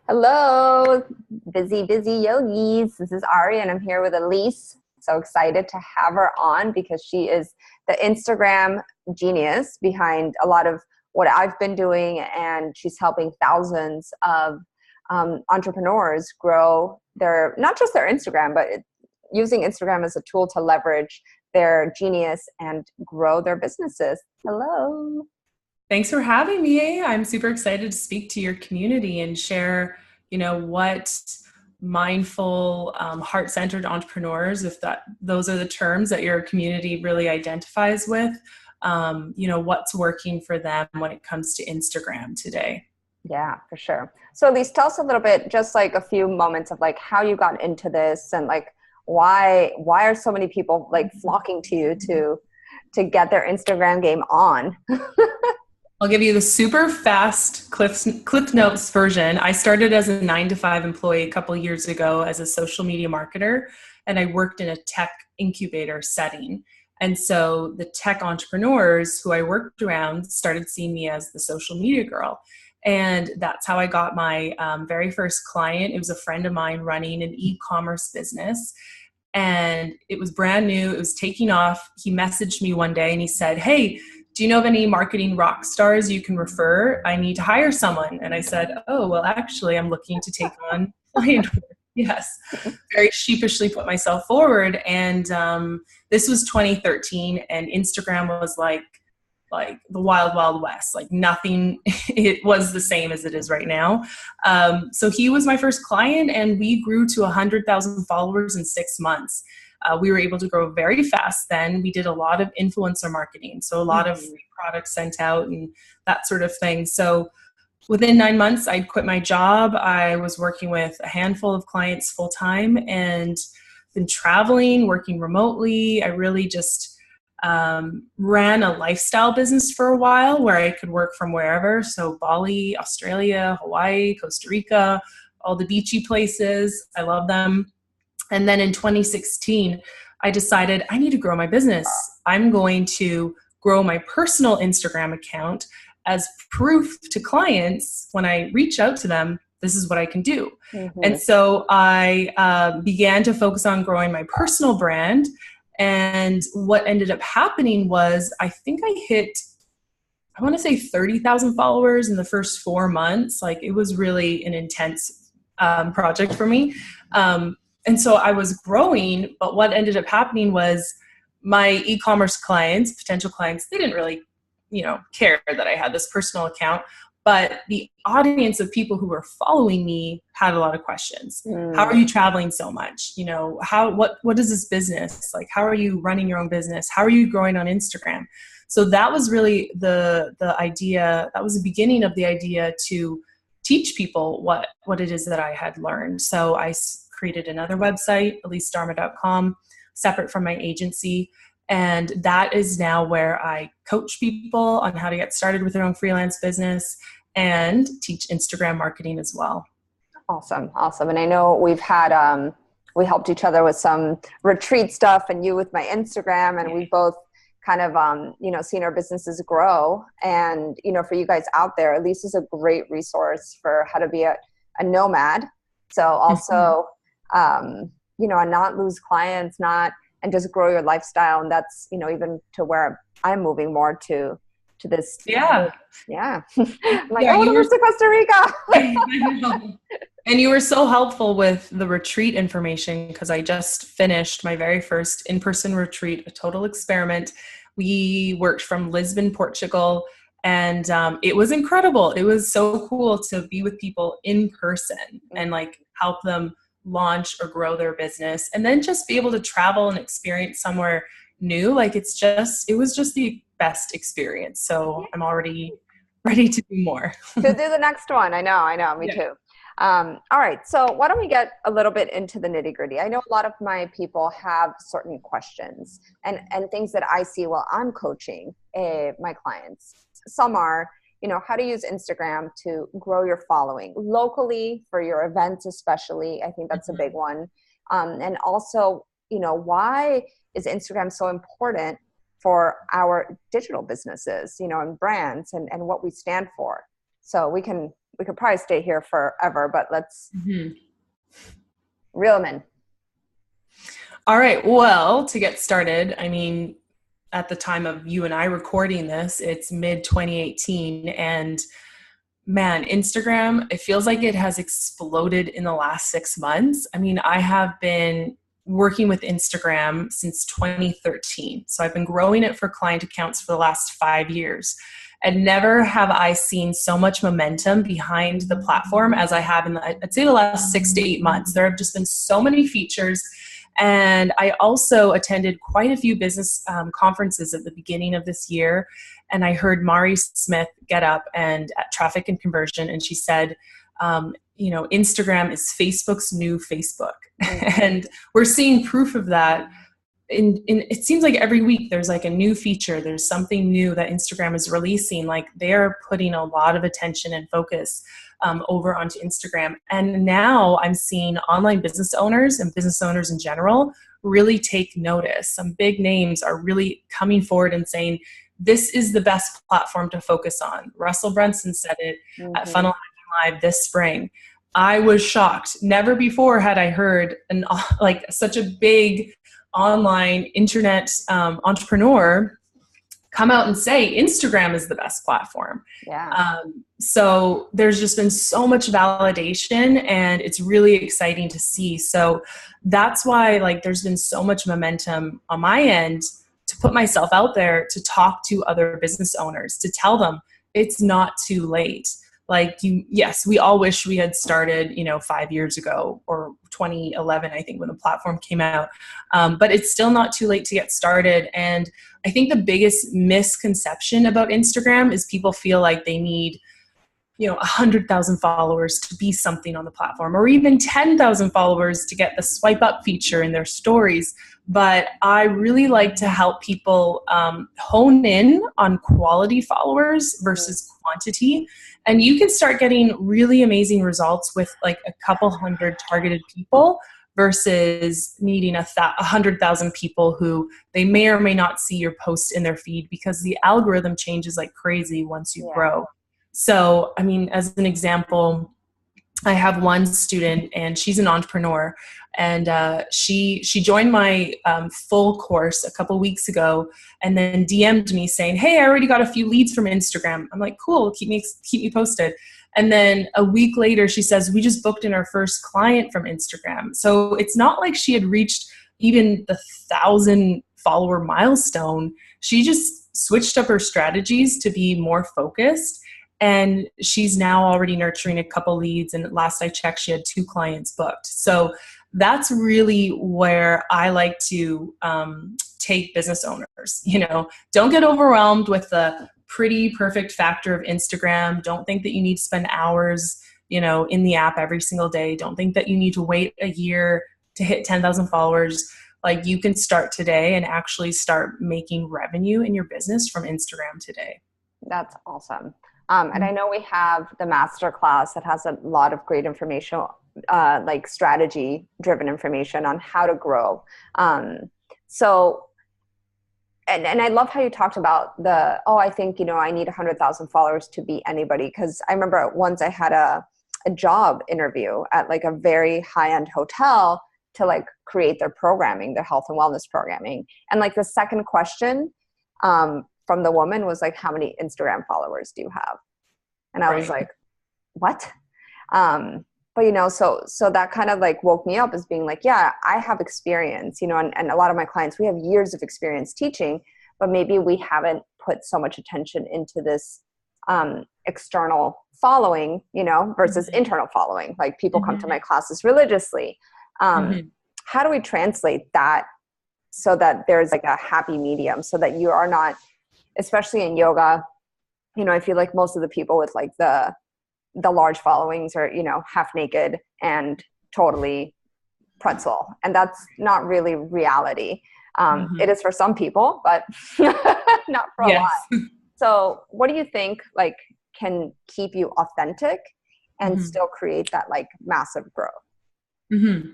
Hello, busy yogis. This is Ari, and I'm here with Elise. So excited to have her on because she is the Instagram genius behind a lot of what I've been doing, and she's helping thousands of entrepreneurs grow their not just their Instagram, but using Instagram as a tool to leverage their genius and grow their businesses. Hello. Thanks for having me. I'm super excited to speak to your community and share, what mindful, heart-centered entrepreneurs, if those are the terms that your community really identifies with, what's working for them when it comes to Instagram today. Yeah, for sure. So Elise, tell us a little bit, just like a few moments of like how you got into this and like why are so many people like flocking to you to get their Instagram game on? I'll give you the super fast Cliff Notes version. I started as a 9 to 5 employee a couple years ago as a social media marketer, and I worked in a tech incubator setting. And so the tech entrepreneurs who I worked around started seeing me as the social media girl. And that's how I got my very first client. It was a friend of mine running an e-commerce business. And it was brand new. It was taking off. He messaged me one day and he said, "Hey, do you know of any marketing rock stars you can refer? I need to hire someone." And I said, "Oh, well, actually, I'm looking to take on client work." Yes, very sheepishly put myself forward. And this was 2013, and Instagram was like the wild, wild west. Like nothing, it was the same as it is right now. So he was my first client, and we grew to 100,000 followers in 6 months. We were able to grow very fast then. We did a lot of influencer marketing, so a lot of free products sent out and that sort of thing. So within 9 months, I'd quit my job. I was working with a handful of clients full time and been traveling, working remotely. I really just ran a lifestyle business for a while where I could work from wherever. So Bali, Australia, Hawaii, Costa Rica, all the beachy places. I love them. And then in 2016, I decided I need to grow my business. I'm going to grow my personal Instagram account as proof to clients when I reach out to them, this is what I can do. And so I began to focus on growing my personal brand. And what ended up happening was I think I hit, I want to say 30,000 followers in the first 4 months. Like it was really an intense project for me. And so I was growing, but what ended up happening was my e-commerce clients, potential clients, they didn't really, care that I had this personal account, but the audience of people who were following me had a lot of questions. How are you traveling so much? What is this business? Like, how are you running your own business? How are you growing on Instagram? So that was really the idea. That was the beginning of the idea to teach people what it is that I had learned. So I created another website, elisedarm.com, separate from my agency. And that is now where I coach people on how to get started with their own freelance business and teach Instagram marketing as well. Awesome. And I know we helped each other with some retreat stuff, and you with my Instagram, and we both kind of, seen our businesses grow. And, for you guys out there, Elise is a great resource for how to be a nomad. So also, and not lose clients, and just grow your lifestyle. And that's, even to where I'm moving more to this. Yeah. Yeah. I'm like, I want to move to Costa Rica. And you were so helpful with the retreat information because I just finished my very first in-person retreat, a total experiment. We worked from Lisbon, Portugal, and it was incredible. It was so cool to be with people in person and like help them launch or grow their business, and then just be able to travel and experience somewhere new. Like it was just the best experience. So I'm already ready to do more. To do the next one. I know. Me too. All right. So why don't we get a little bit into the nitty gritty? I know a lot of my people have certain questions and things that I see while I'm coaching my clients. Some are, how to use Instagram to grow your following locally for your events, especially. I think that's a big one. And also, why is Instagram so important for our digital businesses, and brands and what we stand for? So we can we could probably stay here forever, but let's Mm-hmm. reel them in. All right. Well, to get started, I mean, at the time of you and I recording this, it's mid 2018, and man, Instagram, it feels like it has exploded in the last 6 months. I mean, I have been working with Instagram since 2013. So I've been growing it for client accounts for the last 5 years. And never have I seen so much momentum behind the platform as I have in I'd say the last 6 to 8 months. There have just been so many features. And I also attended quite a few business conferences at the beginning of this year. And I heard Mari Smith get up and at Traffic and Conversion, and she said, Instagram is Facebook's new Facebook. Mm-hmm. And we're seeing proof of that. It seems like every week there's like a new feature, there's something new that Instagram is releasing. Like they're putting a lot of attention and focus over onto Instagram. And now I'm seeing online business owners and business owners in general really take notice. Some big names are really coming forward and saying, this is the best platform to focus on. Russell Brunson said it at Funnel Hacking Live this spring. I was shocked. Never before had I heard such a big online internet entrepreneur come out and say Instagram is the best platform. Yeah. So there's just been so much validation, and it's really exciting to see. So that's why there's been so much momentum on my end to put myself out there to talk to other business owners, to tell them it's not too late. Yes, we all wish we had started, 5 years ago, or 2011, I think, when the platform came out. But it's still not too late to get started. And I think the biggest misconception about Instagram is people feel like they need, 100,000 followers to be something on the platform, or even 10,000 followers to get the swipe up feature in their stories. But I really like to help people hone in on quality followers versus quantity. And you can start getting really amazing results with a couple hundred targeted people versus needing 100,000 people who they may or may not see your post in their feed, because the algorithm changes like crazy once you grow. So, I mean, as an example, I have one student, and she's an entrepreneur, and she joined my full course a couple weeks ago, and then DM'd me saying, "Hey, I already got a few leads from Instagram." I'm like, "Cool, keep me posted." And then a week later, she says, "We just booked in our first client from Instagram." So it's not like she had reached even the 1,000 follower milestone. She just switched up her strategies to be more focused. And she's now already nurturing a couple leads. And last I checked, she had 2 clients booked. So that's really where I like to take business owners. Don't get overwhelmed with the pretty perfect factor of Instagram. Don't think that you need to spend hours, in the app every single day. Don't think that you need to wait a year to hit 10,000 followers. You can start today and actually start making revenue in your business from Instagram today. That's awesome. And I know we have the masterclass that has a lot of great information, strategy-driven information on how to grow. And I love how you talked about I think, I need 100,000 followers to be anybody. Because I remember once I had a job interview at a very high-end hotel to create their programming, their health and wellness programming. And the second question from the woman was how many Instagram followers do you have? And I was like, what? But, so that kind of woke me up as being yeah, I have experience, and a lot of my clients, we have years of experience teaching, but maybe we haven't put so much attention into this external following, versus internal following. People come to my classes religiously. How do we translate that so that there's a happy medium, so that you are not, especially in yoga, I feel like most of the people with the large followings are, half naked and totally pretzel. And that's not really reality. It is for some people, but not for a lot. So what do you think can keep you authentic and still create that massive growth? Mm-hmm.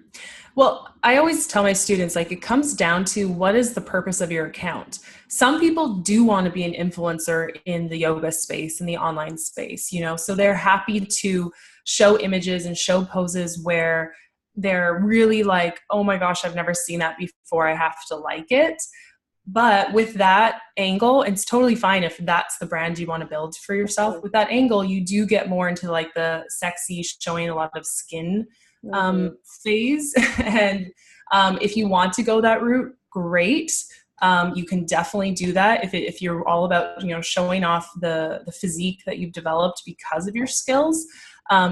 Well, I always tell my students, like, it comes down to what is the purpose of your account. Some people do want to be an influencer in the yoga space, in the online space, you know, so they're happy to show images and show poses where they're really like, oh my gosh, I've never seen that before, I have to like it. But with that angle, it's totally fine if that's the brand you want to build for yourself. With that angle, you do get more into like the sexy, showing a lot of skin phase. And if you want to go that route, great. You can definitely do that if you're all about, you know, showing off the physique that you've developed because of your skills.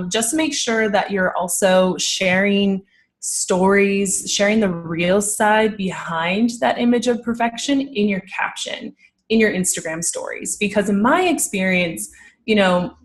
Just make sure that you're also sharing stories, sharing the real side behind that image of perfection in your caption, in your Instagram stories. Because in my experience, you know,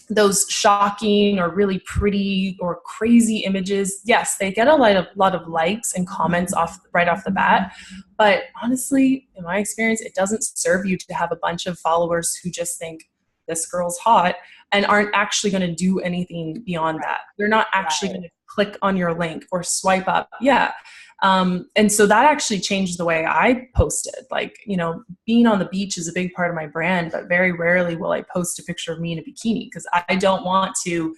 those shocking or really pretty or crazy images, yes, they get a lot of likes and comments right off the bat. But honestly, in my experience, it doesn't serve you to have a bunch of followers who just think this girl's hot and aren't actually going to do anything beyond that. They're not actually going to click on your link or swipe up. Yeah. And so that actually changed the way I posted. Like, you know, being on the beach is a big part of my brand, but very rarely will I post a picture of me in a bikini because I don't want to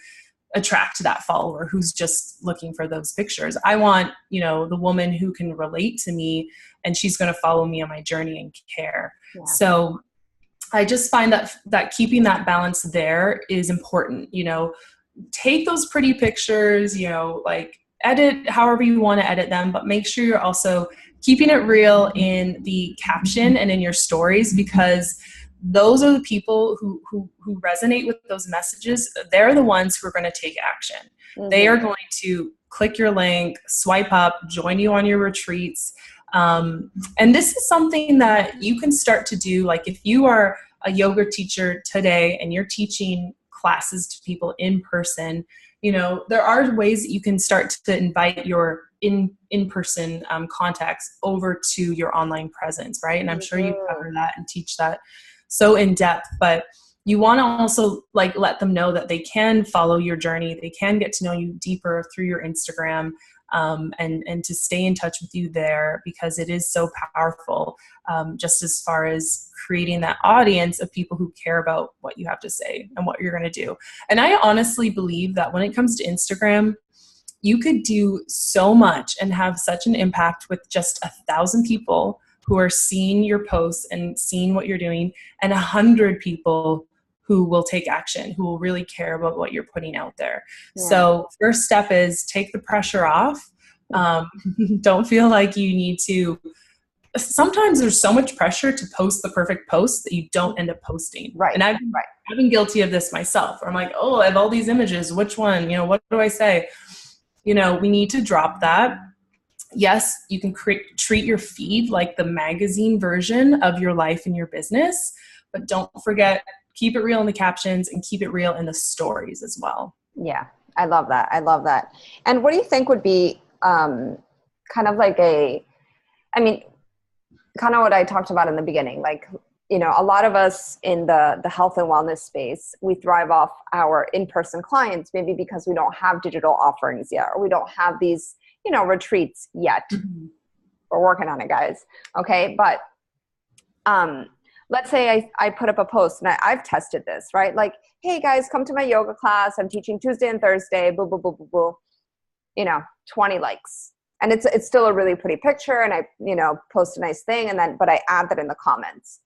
attract that follower who's just looking for those pictures. I want, you know, the woman who can relate to me and she's going to follow me on my journey and care. Yeah. So I just find that keeping that balance there is important. You know, take those pretty pictures, you know, like edit however you want to edit them, but make sure you're also keeping it real in the caption and in your stories, because those are the people who resonate with those messages. They're the ones who are going to take action. Mm-hmm. They are going to click your link, swipe up, join you on your retreats. And this is something that you can start to do. Like if you are a yoga teacher today and you're teaching classes to people in person, you know, there are ways that you can start to invite your in-person contacts over to your online presence, right? And I'm sure you cover that and teach that so in depth, but you want to also like let them know that they can follow your journey. They can get to know you deeper through your Instagram, and to stay in touch with you there, because it is so powerful, just as far as creating that audience of people who care about what you have to say and what you're going to do. And I honestly believe that when it comes to Instagram, you could do so much and have such an impact with just 1,000 people who are seeing your posts and seeing what you're doing, and 100 people who will take action, who will really care about what you're putting out there. Yeah. So first step is take the pressure off. Don't feel like you need to. Sometimes there's so much pressure to post the perfect post that you don't end up posting. Right. And I've been guilty of this myself. Where I'm like, oh, I have all these images. Which one? You know, what do I say? You know, we need to drop that. Yes, you can treat your feed like the magazine version of your life and your business, but don't forget, keep it real in the captions and keep it real in the stories as well. Yeah, I love that. I love that. And what do you think would be kind of like kind of what I talked about in the beginning, like, you know, a lot of us in the health and wellness space, we thrive off our in-person clients, maybe because we don't have digital offerings yet, or we don't have these, you know, retreats yet. Mm-hmm. We're working on it, guys. Okay. But, let's say I put up a post and I've tested this, right? Like, hey guys, come to my yoga class. I'm teaching Tuesday and Thursday, boo, boo, boo, boo, boo. You know, 20 likes. And it's still a really pretty picture. And I, you know, post a nice thing. And then, but I add that in the comments.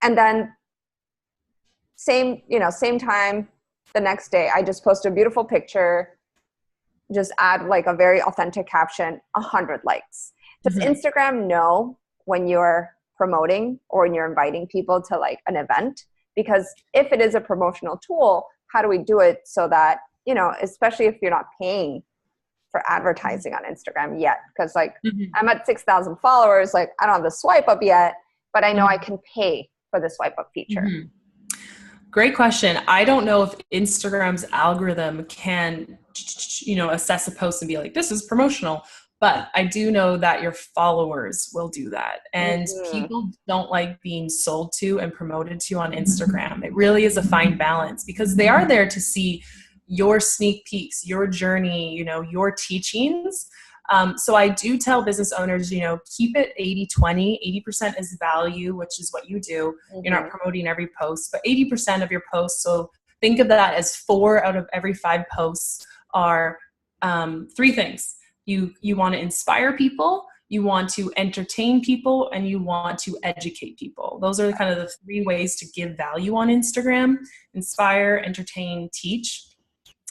And then same time the next day, I just post a beautiful picture, just add like a very authentic caption, 100 likes. Does mm-hmm. Instagram know when you're promoting or when you're inviting people to like an event? Because if it is a promotional tool, how do we do it so that, you know, especially if you're not paying for advertising on Instagram yet? Because like mm-hmm. I'm at 6,000 followers, like I don't have the swipe up yet, but I know mm-hmm. I can pay for the swipe up feature. Mm-hmm. Great question. I don't know if Instagram's algorithm can, you know, assess a post and be like, this is promotional. But I do know that your followers will do that. And mm-hmm. people don't like being sold to and promoted to on Instagram. It really is a fine balance, because they are there to see your sneak peeks, your journey, you know, your teachings. So I do tell business owners, you know, keep it 80-20. 80% is value, which is what you do. You're not promoting every post, but 80% of your posts. So think of that as 4 out of every 5 posts are 3 things. You want to inspire people, you want to entertain people, and you want to educate people. Those are kind of the 3 ways to give value on Instagram: inspire, entertain, teach.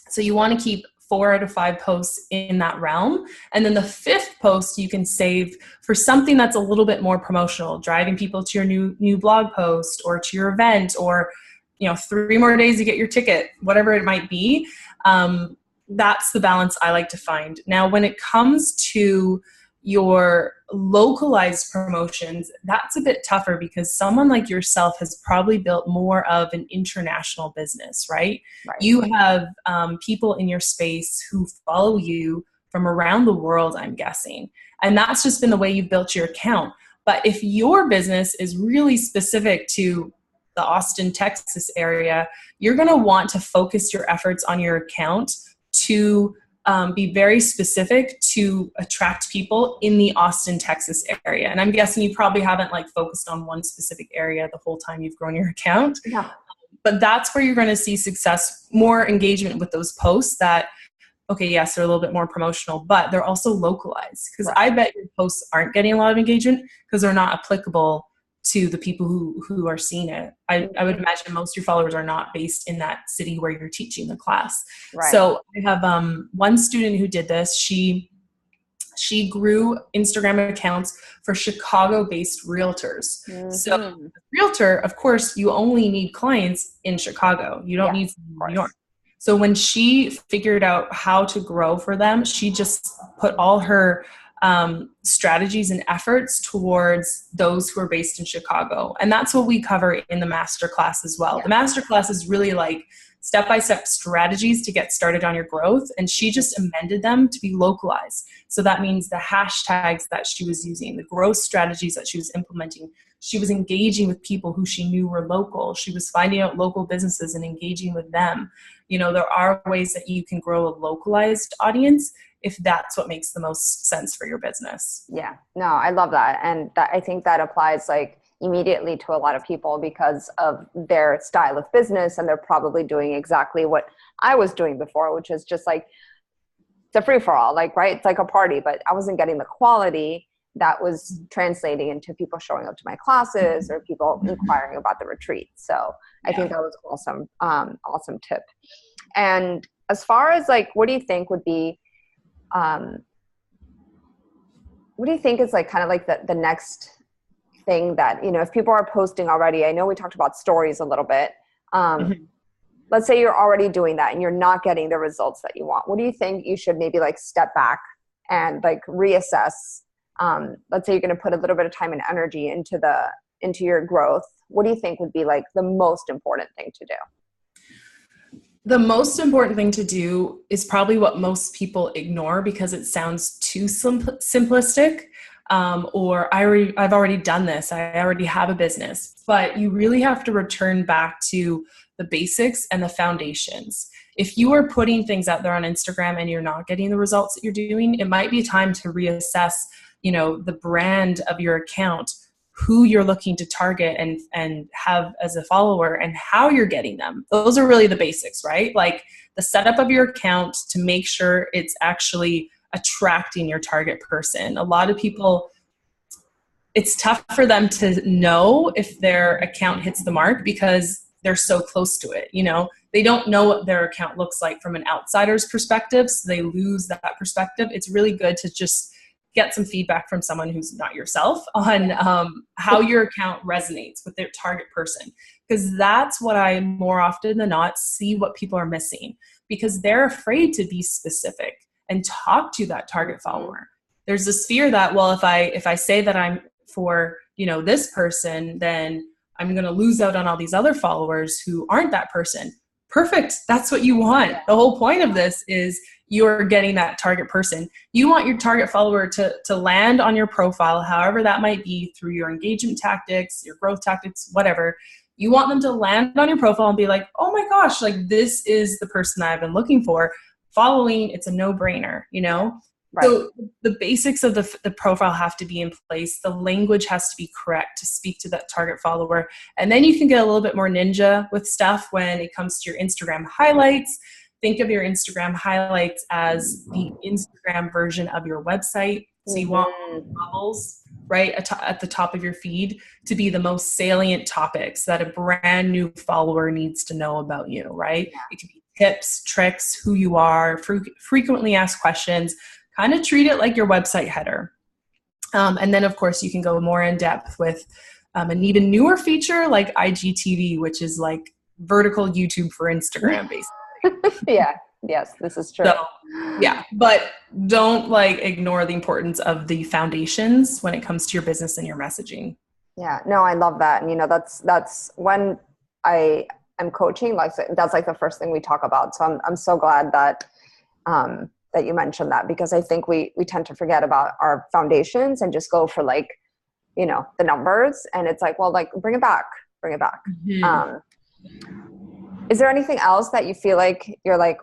So you want to keep 4 out of 5 posts in that realm. And then the 5th post you can save for something that's a little bit more promotional, driving people to your new blog post or to your event, or, you know, 3 more days to get your ticket, whatever it might be. That's the balance I like to find. Now, when it comes to your localized promotions, that's a bit tougher because someone like yourself has probably built more of an international business, right? You have people in your space who follow you from around the world, I'm guessing. And that's just been the way you've built your account. But if your business is really specific to the Austin, Texas area, you're going to want to focus your efforts on your account to be very specific to attract people in the Austin, Texas area. And I'm guessing you probably haven't like focused on one specific area the whole time you've grown your account. Yeah. But that's where you're going to see success, more engagement with those posts that, okay, yes, they're a little bit more promotional, but they're also localized. Because I bet your posts aren't getting a lot of engagement because they're not applicable to the people who are seeing it. I would imagine most of your followers are not based in that city where you're teaching the class. So I have one student who did this. She grew Instagram accounts for Chicago-based realtors. So realtor, of course, you only need clients in Chicago. You don't need New York. So when she figured out how to grow for them, she just put all her strategies and efforts towards those who are based in Chicago. And that's what we cover in the masterclass as well. The masterclass is really like step-by-step strategies to get started on your growth. And she just amended them to be localized. So that means the hashtags that she was using, the growth strategies that she was implementing. She was engaging with people who she knew were local. She was finding out local businesses and engaging with them. You know, there are ways that you can grow a localized audience if that's what makes the most sense for your business. Yeah, no, I love that. And I think that applies like immediately to a lot of people because of their style of business. And they're probably doing exactly what I was doing before, which is just like, it's a free for all, like, right? It's like a party, but I wasn't getting the quality that was translating into people showing up to my classes or people inquiring about the retreat. So I think that was awesome. Awesome tip. And as far as like, what do you think would be, what do you think is like kind of like the next thing that, you know, if people are posting already, I know we talked about stories a little bit. Let's say you're already doing that and you're not getting the results that you want. What do you think you should maybe like step back and like reassess? Let's say you're going to put a little bit of time and energy into your growth. What do you think would be like the most important thing to do? The most important thing to do is probably what most people ignore because it sounds too simplistic, or I've already done this. I already have a business. But you really have to return back to the basics and the foundations. If you are putting things out there on Instagram and you're not getting the results that you're doing, it might be time to reassess, you know, the brand of your account, who you're looking to target and have as a follower and how you're getting them. Those are really the basics, right? Like the setup of your account to make sure it's actually attracting your target person. A lot of people, it's tough for them to know if their account hits the mark because they're so close to it. You know, they don't know what their account looks like from an outsider's perspective, so they lose that perspective. It's really good to just get some feedback from someone who's not yourself on how your account resonates with their target person. Because that's what I more often than not see what people are missing, because they're afraid to be specific and talk to that target follower. There's this fear that, well, if I say that I'm for, you know, this person, then I'm going to lose out on all these other followers who aren't that person. Perfect. That's what you want. The whole point of this is you're getting that target person. You want your target follower to land on your profile, however that might be, through your engagement tactics, your growth tactics, whatever. You want them to land on your profile and be like, oh my gosh, like this is the person that I've been looking for. Following, it's a no-brainer, you know? Right. So the basics of the profile have to be in place. The language has to be correct to speak to that target follower. And then you can get a little bit more ninja with stuff when it comes to your Instagram highlights. Think of your Instagram highlights as the Instagram version of your website. So you want bubbles right at the top of your feed to be the most salient topics that a brand new follower needs to know about you, right? Yeah. It could be tips, tricks, who you are, frequently asked questions. Kind of treat it like your website header. And then, of course, you can go more in depth with an even newer feature like IGTV, which is like vertical YouTube for Instagram, basically. Yeah. Yes, this is true. So, yeah, but don't like ignore the importance of the foundations when it comes to your business and your messaging. Yeah, no, I love that. And, you know, that's when I am coaching, like that's like the first thing we talk about. So I'm so glad that, that you mentioned that, because I think we tend to forget about our foundations and just go for like, you know, the numbers, and it's like, well, like bring it back. Mm-hmm. Is there anything else that you feel like you're like,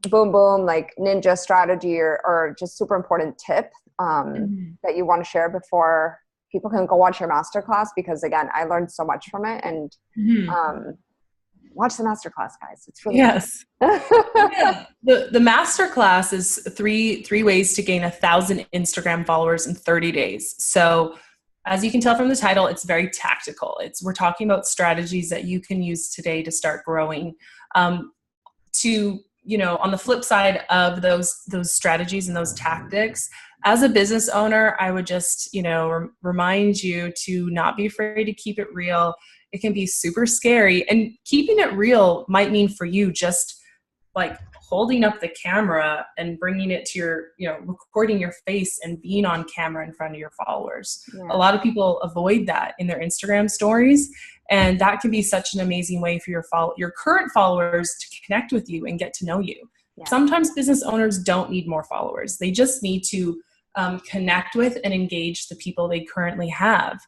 boom, boom, like ninja strategy or just super important tip that you want to share before people can go watch your masterclass? Because again, I learned so much from it, and watch the masterclass, guys. It's really yes. Yeah. The masterclass is three ways to gain 1,000 Instagram followers in 30 days. So as you can tell from the title, it's very tactical. We're talking about strategies that you can use today to start growing. You know, on the flip side of those strategies and those tactics, as a business owner, I would just, you know, remind you to not be afraid to keep it real. It can be super scary, and keeping it real might mean for you just like holding up the camera and bringing it to your, you know, recording your face and being on camera in front of your followers. Yeah. A lot of people avoid that in their Instagram stories. And that can be such an amazing way for your current followers to connect with you and get to know you. Yeah. Sometimes business owners don't need more followers. They just need to connect with and engage the people they currently have.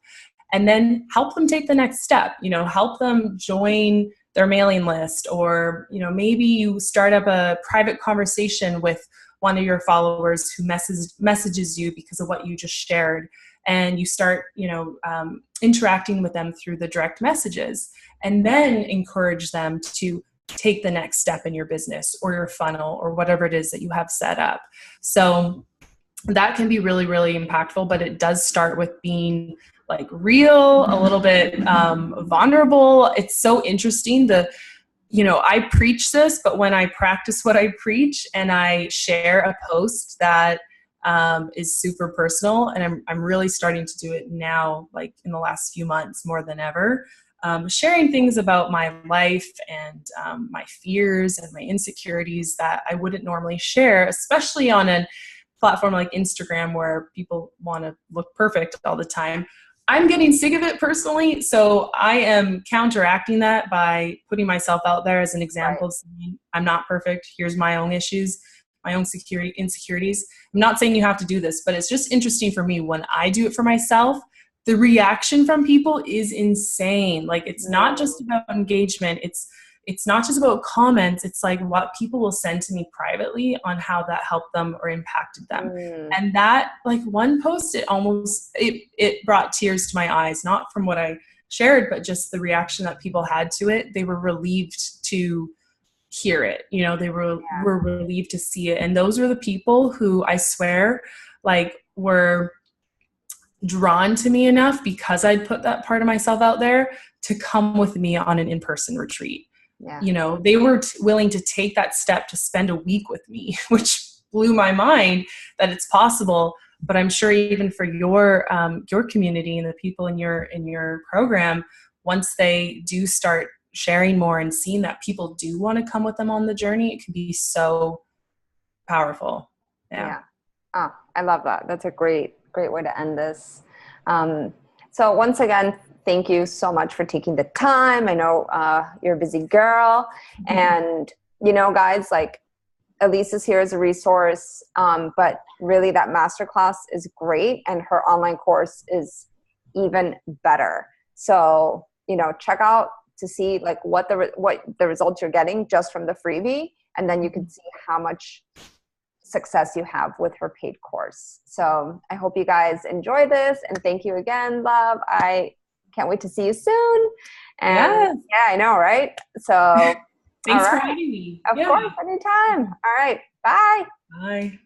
And then help them take the next step, you know, help them join their mailing list, or, you know, maybe you start up a private conversation with one of your followers who messages you because of what you just shared. And you start, you know, interacting with them through the direct messages, and then encourage them to take the next step in your business or your funnel or whatever it is that you have set up. So that can be really, really impactful, but it does start with being like real, a little bit vulnerable. It's so interesting. You know, I preach this, but when I practice what I preach and I share a post that is super personal, and I'm really starting to do it now, like in the last few months more than ever, sharing things about my life and my fears and my insecurities that I wouldn't normally share, especially on a platform like Instagram where people want to look perfect all the time. I'm getting sick of it personally, so I am counteracting that by putting myself out there as an example of saying, I'm not perfect. Here's my own issues, my own insecurities. I'm not saying you have to do this, but it's just interesting for me when I do it for myself. The reaction from people is insane. Like, it's not just about engagement. It's not just about comments. It's like what people will send to me privately on how that helped them or impacted them. And that, like, one post, it brought tears to my eyes, not from what I shared, but just the reaction that people had to it. They were relieved to hear it. You know, they were relieved to see it. And those were the people who, I swear, like, were drawn to me enough because I'd put that part of myself out there to come with me on an in-person retreat. Yeah. You know, they were willing to take that step to spend a week with me, which blew my mind that it's possible. But I'm sure even for your community and the people in your program, once they do start sharing more and seeing that people do want to come with them on the journey, it can be so powerful. Yeah. Oh, I love that. That's a great way to end this. So once again, thank you so much for taking the time. I know you're a busy girl, and you know, guys, like, Elise is here as a resource, but really that masterclass is great, and her online course is even better. So check out to see like what the results you're getting just from the freebie. And then you can see how much success you have with her paid course. So I hope you guys enjoy this, and thank you again, love. I can't wait to see you soon. And yeah, I know, right? So thanks for having me. Of course, anytime. All right. Bye. Bye.